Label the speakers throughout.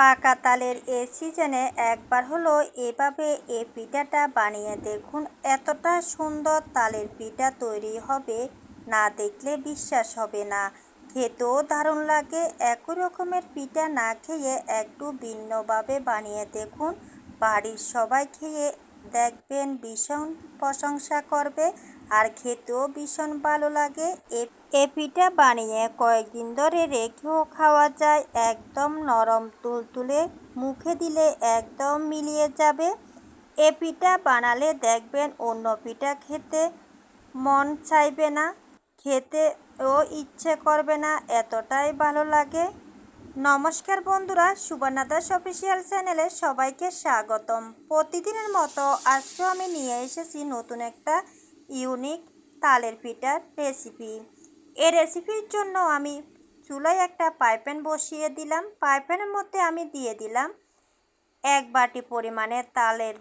Speaker 1: পাকা তালের এই সিজনে একবার হলো এভাবে এই পিঠাটা বানিয়ে দেখুন। এতটা সুন্দর তালের পিঠা তৈরি হবে, না দেখলে বিশ্বাস হবে না। খেতেও দারুণ লাগে। একই রকমের পিঠা না খেয়ে একটু ভিন্নভাবে বানিয়ে দেখুন। বাড়ির সবাই খেয়ে দেখবেন ভীষণ প্রশংসা করবে, আর খেতেও ভীষণ ভালো লাগে। এ পিঠা বানিয়ে কয়েকদিন ধরে রেখেও খাওয়া যায়। একদম নরম তুলতুলে, মুখে দিলে একদম মিলিয়ে যাবে। এ পিঠা বানালে দেখবেন অন্য পিঠা খেতে মন চাইবে না, খেতেও ইচ্ছে করবে না, এতটাই ভালো লাগে। নমস্কার বন্ধুরা, সুবর্ণা দাস অফিসিয়াল চ্যানেলে সবাইকে স্বাগতম। প্রতিদিনের মতো আজকেও আমি নিয়ে এসেছি নতুন একটা ইউনিক তালের পিঠার রেসিপি। এই রেসিপির জন্য আমি চুলায় একটা পাইপ্যান বসিয়ে দিলাম। পাইপ্যানের মধ্যে আমি দিয়ে দিলাম 1 বাটি পরিমাণে তালের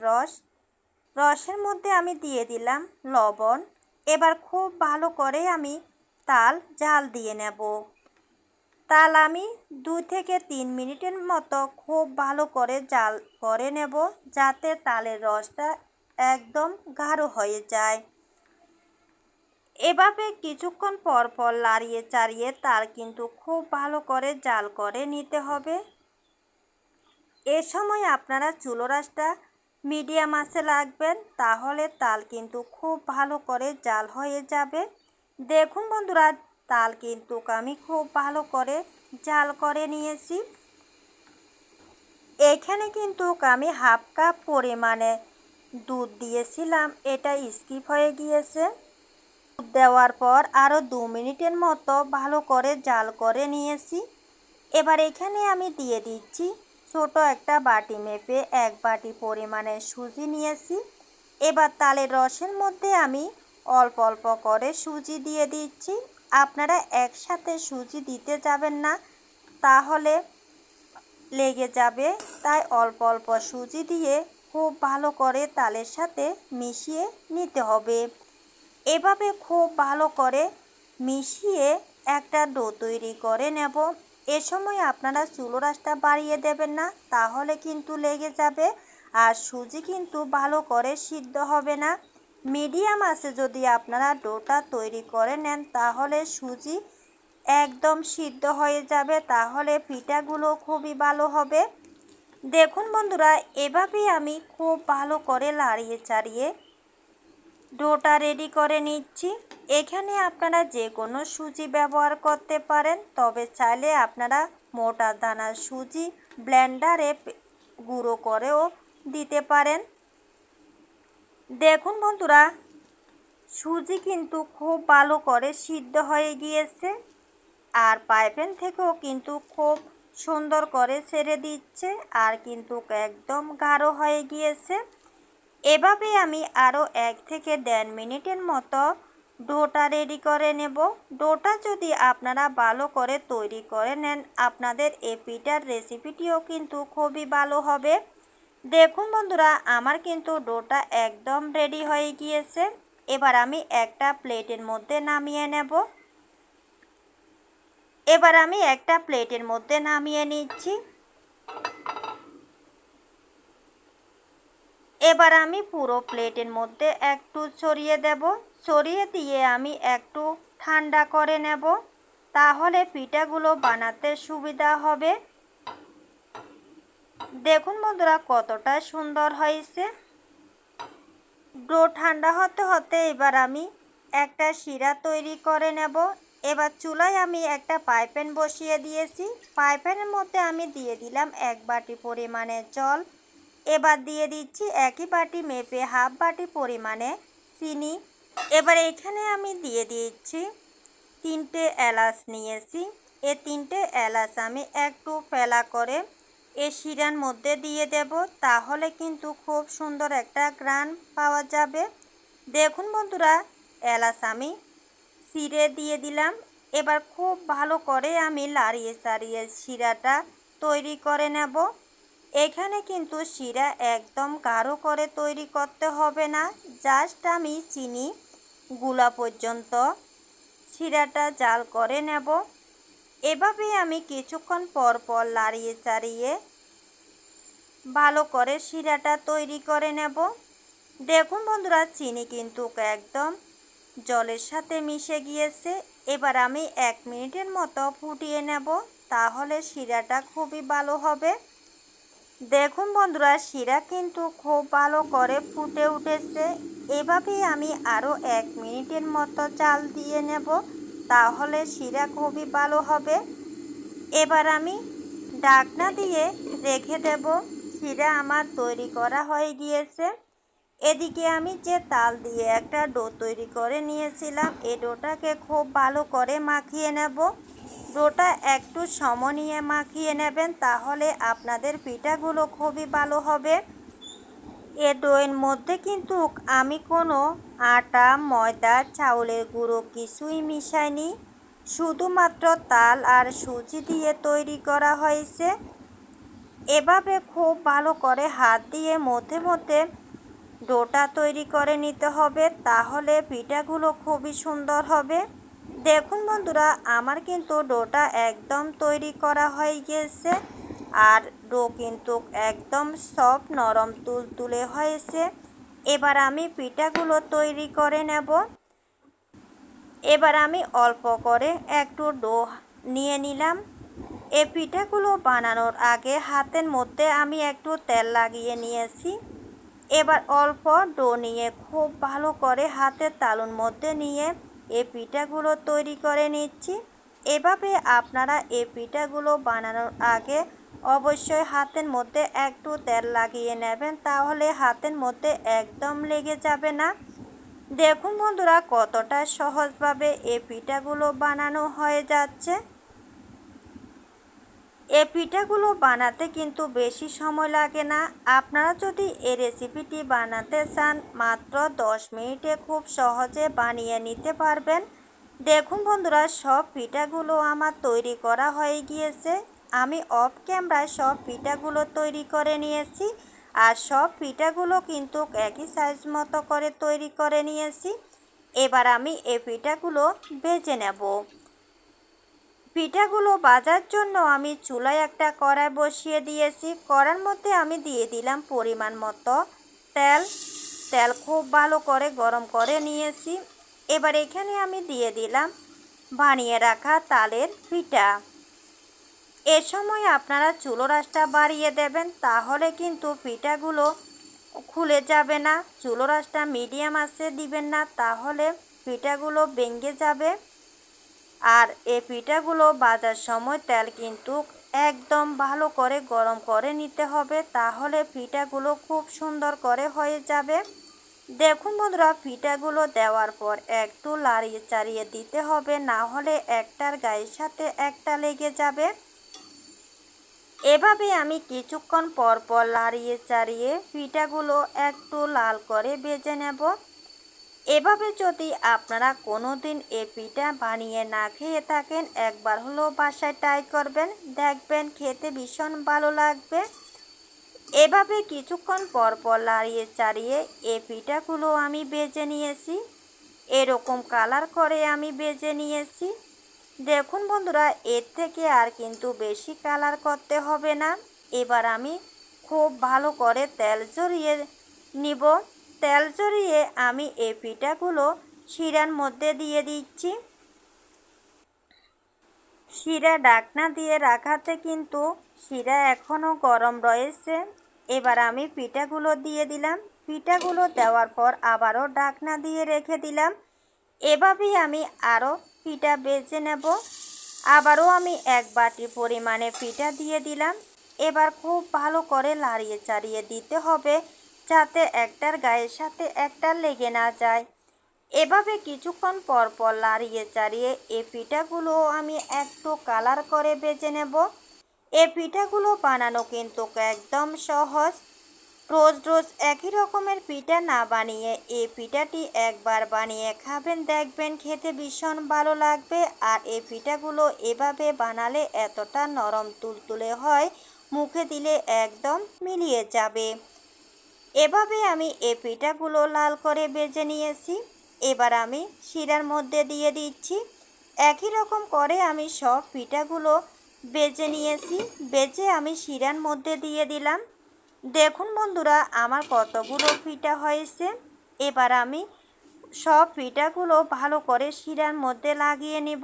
Speaker 1: রসের মধ্যে আমি দিয়ে দিলাম লবণ। এবার খুব ভালো করে আমি তাল জাল দিয়ে নেব। তাল আমি 2 থেকে 3 মিনিটের মতো খুব ভালো করে জাল করে নেব, যাতে তালের রসটা একদম গাঢ় হয়ে যায়। এভাবে কিছুক্ষণ পর পর লাড়িয়ে চাড়িয়ে তাল কিন্তু খুব ভালো করে জাল করে নিতে হবে। এ সময় আপনারা চুলো আঁচটা মিডিয়াম আঁচে রাখবেন, তাহলে তাল কিন্তু খুব ভালো করে জাল হয়ে যাবে। দেখুন বন্ধুরা, তাল কিন্তু আমি খুব ভালো করে জাল করে নিয়েছি। এখানে কিন্তু আমি 1/2 কাপ পরিমাণে দুধ দিয়েছিলাম, এটা স্কিপ হয়ে গিয়েছে। দুধ দেওয়ার পর আরও 2 মিনিটের মতো ভালো করে জাল করে নিয়েছি। এবার এখানে আমি দিয়ে দিচ্ছি ছোট একটা বাটি মেপে 1 বাটি পরিমাণে সুজি নিয়েছি। এবার তালের রসের মধ্যে আমি অল্প অল্প করে সুজি দিয়ে দিচ্ছি। আপনারা একসাথে সুজি দিতে যাবেন না, তাহলে লেগে যাবে। তাই অল্প অল্প সুজি দিয়ে খুব ভালো করে তালের সাথে মিশিয়ে নিতে হবে। এভাবে খুব ভালো করে মিশিয়ে একটা ডো তৈরি করে নেব। এ সময় আপনারা চুলোর আঁচটা বাড়িয়ে দেবেন না, তাহলে কিন্তু লেগে যাবে, আর সুজি কিন্তু ভালো করে সিদ্ধ হবে না। মিডিয়াম আঁচে যদি আপনারা ডোটা তৈরি করে নেন, তাহলে সুজি একদম সিদ্ধ হয়ে যাবে, তাহলে পিঠাগুলো খুবই ভালো হবে। দেখুন বন্ধুরা, এভাবেই আমি খুব ভালো করে লাড়িয়ে চাড়িয়ে ডোটা রেডি করে নিচ্ছি। এখানে আপনারা যে কোনো সুজি ব্যবহার করতে পারেন, তবে চাইলে আপনারা মোটা দানার সুজি ব্লেন্ডারে গুঁড়ো করেও দিতে পারেন। দেখুন বন্ধুরা, সুজি কিন্তু খুব ভালো করে সিদ্ধ হয়ে গিয়েছে, আর পাইপ্যান থেকেও কিন্তু খুব সুন্দর করে ছেড়ে দিচ্ছে, আর কিন্তু একদম গাঢ় হয়ে গিয়েছে। এভাবে আমি আরও 1 থেকে 1.5 মিনিটের মতো ডোটা রেডি করে নেব। ডোটা যদি আপনারা ভালো করে তৈরি করে নেন, আপনাদের এই পিঠার রেসিপিটিও কিন্তু খুবই ভালো হবে। দেখুন বন্ধুরা, আমার কিন্তু ডোটা একদম রেডি হয়ে গিয়েছে। এবার আমি একটা প্লেটের মধ্যে নামিয়ে নেব। নিচ্ছি। এবার আমি পুরো প্লেটের মধ্যে একটু ছড়িয়ে দেব। ছড়িয়ে দিয়ে আমি একটু ঠান্ডা করে নেব, তাহলে পিঠাগুলো বানাতে সুবিধা হবে। দেখুন বন্ধুরা, কতটা সুন্দর হয়েছে। ডো ঠান্ডা হতে হতে এবার আমি একটা শিরা তৈরি করে নেব। এবার চুলায় আমি একটা পাইপ্যান বসিয়ে দিয়েছি। পাইপ্যানের মধ্যে আমি দিয়ে দিলাম 1 বাটি পরিমাণে জল। এবার দিয়ে দিচ্ছি একই বাটি মেপে 1/2 বাটি পরিমাণে চিনি। এবার এখানে আমি দিয়ে দিচ্ছি 3টে এলাচ নিয়েছি। এই 3টে এলাচ আমি একটু ফেলা করে এই শিরার মধ্যে দিয়ে দেব, তাহলে কিন্তু খুব সুন্দর একটা ঘ্রাণ পাওয়া যাবে। দেখুন বন্ধুরা, এলাচ আমি ছিঁড়ে দিয়ে দিলাম। এবার খুব ভালো করে আমি লাড়িয়ে চাড়িয়ে শিরাটা তৈরি করে নেব। এখানে কিন্তু শিরা একদম গাঢ় করে তৈরি করতে হবে না, জাস্ট আমি চিনি গুলা পর্যন্ত শিরাটা জাল করে নেব। এভাবেই আমি কিছুক্ষণ পর পর লাড়িয়ে চাড়িয়ে ভালো করে শিরাটা তৈরি করে নেব। দেখুন বন্ধুরা, চিনি কিন্তু একদম জলের সাথে মিশে গিয়েছে। এবার আমি 1 মিনিটের মতো ফুটিয়ে নেব, তাহলে শিরাটা খুবই ভালো হবে। দেখুন বন্ধুরা, শিরা কিন্তু খুব ভালো করে ফুটে উঠেছে। এভাবেই আমি আরও 1 মিনিটের মতো জাল দিয়ে নেব, তাহলে শিরা খুবই ভালো হবে। এবার আমি ঢাকনা দিয়ে রেখে দেব। শিরা আমার তৈরি করা হয়ে গিয়েছে। এদিকে আমি যে তাল দিয়ে একটা ডো তৈরি করে নিয়েছিলাম, এই ডোটাকে খুব ভালো করে মাখিয়ে নেব। ডোটা একটু সময় নিয়ে মাখিয়ে নেবেন, তাহলে আপনাদের পিঠাগুলো খুবই ভালো হবে। এ ডোয়ের মধ্যে কিন্তু আমি কোনো আটা, ময়দা, চাউলের গুঁড়ো কিছুই মিশাইনি। শুধুমাত্র তাল আর সুজি দিয়ে তৈরি করা হয়েছে। এভাবে খুব ভালো করে হাত দিয়ে মধ্যে মধ্যে ডোটা তৈরি করে নিতে হবে, তাহলে পিঠাগুলো খুবই সুন্দর হবে। দেখুন বন্ধুরা, আমার কিন্তু ডোটা একদম তৈরি করা হয়ে গিয়েছে। আর ডো কিন্তু একদম সফট, নরম, তুলতুলে হয়েছে। এবার আমি পিঠাগুলো তৈরি করে নেব। এবার আমি অল্প করে একটু ডো নিয়ে নিলাম। এই পিঠাগুলো বানানোর আগে হাতের মধ্যে আমি একটু তেল লাগিয়ে নিয়েছি। এবার অল্প ডো নিয়ে খুব ভালো করে হাতের তালুর মধ্যে নিয়ে এই পিঠাগুলো তৈরি করে নিচ্ছি। এভাবে আপনারা এই পিঠাগুলো বানানোর আগে অবশ্যই হাতের মধ্যে একটু তেল লাগিয়ে নেবেন, তাহলে হাতের মধ্যে একদম লেগে যাবে না। দেখুন বন্ধুরা, কতটা সহজভাবে এই পিঠাগুলো বানানো হয়ে যাচ্ছে। এই পিঠাগুলো বানাতে কিন্তু বেশি সময় লাগে না। আপনারা যদি এই রেসিপিটি বানাতে চান, মাত্র 10 মিনিটে খুব সহজে বানিয়ে নিতে পারবেন। দেখুন বন্ধুরা, সব পিঠাগুলো আমার তৈরি করা হয়ে গিয়েছে। আমি অফ ক্যামেরায় সব পিঠাগুলো তৈরি করে নিয়েছি। আর সব পিঠাগুলো কিন্তু একই সাইজ মতো করে তৈরি করে নিয়েছি। এবার আমি এই পিঠাগুলো ভেজে নেব। পিঠাগুলো ভাজার জন্য আমি চুলায় একটা কড়াই বসিয়ে দিয়েছি। কড়ার মধ্যে আমি দিয়ে দিলাম পরিমাণ মতো তেল। তেল খুব ভালো করে গরম করে নিয়েছি। এবার এখানে আমি দিয়ে দিলাম বানিয়ে রাখা তালের পিঠা। এ সময় আপনারা চুলোর আঁচটা বাড়িয়ে দেবেন, তাহলে কিন্তু পিঠাগুলো খুলে যাবে না। চুলোর আঁচটা মিডিয়াম আঁচে দিবেন না, তাহলে পিঠাগুলো ভেঙে যাবে। আর এই পিঠাগুলো ভাজার সময় তেল কিন্তু একদম ভালো করে গরম করে নিতে হবে, তাহলে পিঠাগুলো খুব সুন্দর করে হয়ে যাবে। দেখুন বন্ধুরা, পিঠাগুলো দেওয়ার পর একটু লাড়িয়ে চাড়িয়ে দিতে হবে, না হলে একটার গায়ের সাথে একটা লেগে যাবে। এভাবে আমি কিছুক্ষণ পর পর লাড়িয়ে চাড়িয়ে পিঠাগুলো একটু লাল করে ভেজে নেব। এভাবে যদি আপনারা কোনো দিন এই পিঠা বানিয়ে না খেয়ে থাকেন, একবার হলেও বাসায় ট্রাই করবেন, দেখবেন খেতে ভীষণ ভালো লাগবে। এভাবে কিছুক্ষণ পর পর লাড়িয়ে চাড়িয়ে এই পিঠাগুলো আমি ভেজে নিয়েছি। এরকম কালার করে আমি ভেজে নিয়েছি। দেখুন বন্ধুরা, এর থেকে আর কিন্তু বেশি কালার করতে হবে না। এবার আমি খুব ভালো করে তেল ঝরিয়ে নিব। তেল ঝরিয়ে আমি এই পিঠাগুলো শিরার মধ্যে দিয়ে দিচ্ছি। শিরা ঢাকনা দিয়ে রাখাতে কিন্তু শিরা এখনও গরম রয়েছে। এবার আমি পিঠাগুলো দিয়ে দিলাম। পিঠাগুলো দেওয়ার পর আবারও ঢাকনা দিয়ে রেখে দিলাম। এভাবেই আমি আরও পিঠা ভেজে নেব। আবারও আমি 1 বাটি পরিমাণে পিঠা দিয়ে দিলাম। এবার খুব ভালো করে লাড়িয়ে চাড়িয়ে দিতে হবে, যাতে একটার গায়ের সাথে একটা লেগে না যায়। এভাবে কিছুক্ষণ পর পর লাড়িয়ে চাড়িয়ে এই পিঠাগুলো আমি একটু কালার করে ভেজে নেব। এই পিঠাগুলো বানানো কিন্তু একদম সহজ। রোজ রোজ একই রকমের পিঠা না বানিয়ে এই পিঠাটি একবার বানিয়ে খাবেন, দেখবেন খেতে ভীষণ ভালো লাগবে। আর এই পিঠাগুলো এভাবে বানালে এতটা নরম তুলতুলে হয়, মুখে দিলে একদম মিলিয়ে যাবে। এভাবে আমি এই পিঠাগুলো লাল করে ভেজে নিয়েছি। এবার আমি শিরার মধ্যে দিয়ে দিচ্ছি। একই রকম করে আমি সব পিঠাগুলো ভেজে নিয়েছি। ভেজে আমি শিরার মধ্যে দিয়ে দিলাম। দেখুন বন্ধুরা, আমার কতগুলো পিঠা হয়েছে। এবার আমি সব পিঠাগুলো ভালো করে শিরার মধ্যে লাগিয়ে নিব।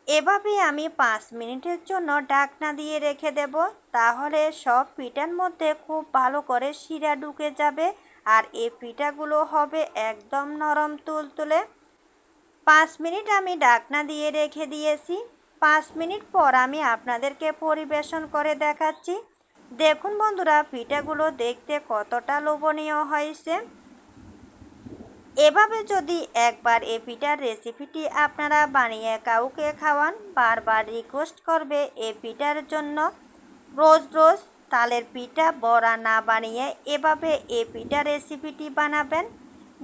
Speaker 1: এভাবে আমি 5 মিনিটের জন্য ঢাকনা দিয়ে রেখে দেব। তাহলে সব পিঠার মধ্যে খুব ভালো করে শিরা ঢুকে যাবে আর এই পিঠাগুলো হবে একদম নরম তুলতুলে। 5 মিনিট আমি ঢাকনা দিয়ে রেখে দিয়েছি। 5 মিনিট পর আমি আপনাদেরকে পরিবেশন করে দেখাচ্ছি। দেখুন বন্ধুরা, পিঠাগুলো দেখতে কতটা লোভনীয় হয়েছে। এভাবে যদি একবার এই পিঠার রেসিপিটি আপনারা বানিয়ে কাউকে খাওয়ান, বারবার রিকোয়েস্ট করবে এই পিঠার জন্য। রোজ রোজ তালের পিঠা বড়া না বানিয়ে এভাবে এই পিঠা রেসিপিটি বানাবেন,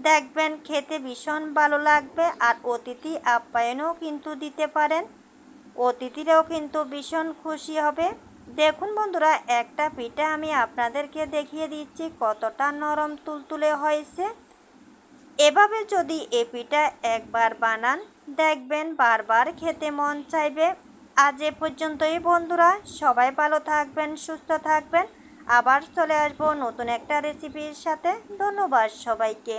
Speaker 1: দেখবেন খেতে ভীষণ ভালো লাগবে। আর অতিথি আপ্যায়নও কিন্তু দিতে পারেন, অতিথিরাও কিন্তু ভীষণ খুশি হবে। দেখুন বন্ধুরা, একটা পিঠা আমি আপনাদেরকে দেখিয়ে দিচ্ছি কতটা নরম তুলতুলে হয়েছে। এভাবে যদি এই পিঠা একবার বানান, দেখবেন বারবার খেতে মন চাইবে। আজ এ পর্যন্তই বন্ধুরা, সবাই ভালো থাকবেন, সুস্থ থাকবেন। আবার চলে আসবো নতুন একটা রেসিপির সাথে। ধন্যবাদ সবাইকে।